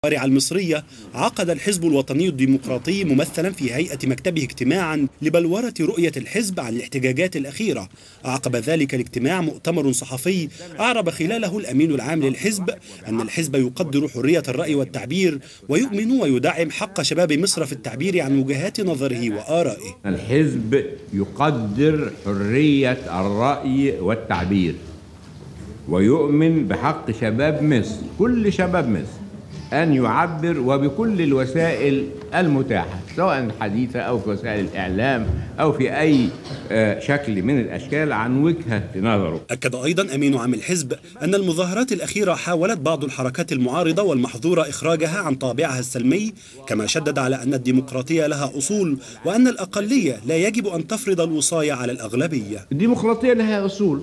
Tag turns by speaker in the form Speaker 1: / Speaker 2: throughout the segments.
Speaker 1: الشوارع المصرية عقد الحزب الوطني الديمقراطي ممثلا في هيئة مكتبه اجتماعا لبلورة رؤية الحزب عن الاحتجاجات الأخيرة. عقب ذلك الاجتماع مؤتمر صحفي أعرب خلاله الأمين العام للحزب أن الحزب يقدر حرية الرأي والتعبير ويؤمن ويدعم حق شباب مصر في التعبير عن وجهات نظره وآرائه.
Speaker 2: الحزب يقدر حرية الرأي والتعبير ويؤمن بحق شباب مصر، كل شباب مصر، أن يعبر وبكل الوسائل المتاحة، سواء حديثة أو في وسائل الإعلام أو في أي شكل من الأشكال عن وجهة نظره.
Speaker 1: أكد أيضا أمين عام الحزب أن المظاهرات الأخيرة حاولت بعض الحركات المعارضة والمحظورة إخراجها عن طابعها السلمي، كما شدد على أن الديمقراطية لها أصول وأن الأقلية لا يجب أن تفرض الوصاية على الأغلبية.
Speaker 2: الديمقراطية لها أصول،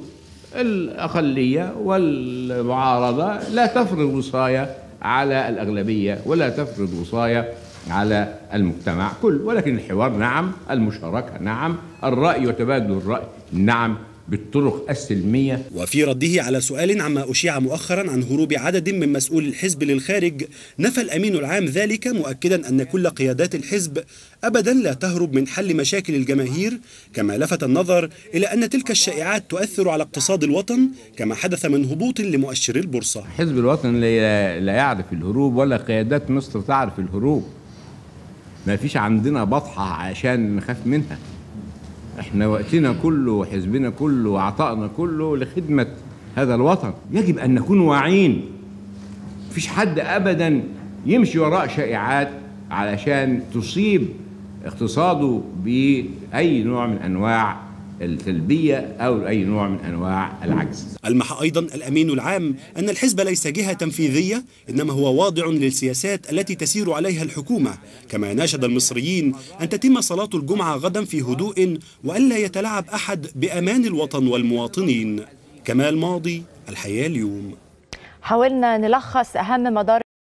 Speaker 2: الأقلية والمعارضة لا تفرض وصاية على الأغلبية ولا تفرض وصاية على المجتمع كل، ولكن الحوار نعم، المشاركة نعم، الرأي وتبادل الرأي نعم، بالطرق السلمية.
Speaker 1: وفي رده على سؤال عما أشيع مؤخرا عن هروب عدد من مسؤولي الحزب للخارج، نفى الأمين العام ذلك، مؤكدا أن كل قيادات الحزب أبدا لا تهرب من حل مشاكل الجماهير، كما لفت النظر إلى أن تلك الشائعات تؤثر على اقتصاد الوطن، كما حدث من هبوط لمؤشر البورصة.
Speaker 2: حزب الوطن لا يعرف الهروب ولا قيادات مصر تعرف الهروب. ما فيش عندنا بطحة عشان نخاف منها. احنا وقتنا كله وحزبنا كله وعطائنا كله لخدمة هذا الوطن. يجب أن نكون واعيين. مفيش حد أبدا يمشي وراء شائعات علشان تصيب اقتصاده بأي نوع من أنواع السلبية أو أي نوع من أنواع العجز.
Speaker 1: ألمح أيضا الأمين العام أن الحزب ليس جهة تنفيذية، إنما هو واضع للسياسات التي تسير عليها الحكومة، كما ناشد المصريين أن تتم صلاة الجمعة غدا في هدوء وألا يتلاعب أحد بأمان الوطن والمواطنين. كمال ماضي، الحياة اليوم.
Speaker 3: حاولنا نلخص أهم مدار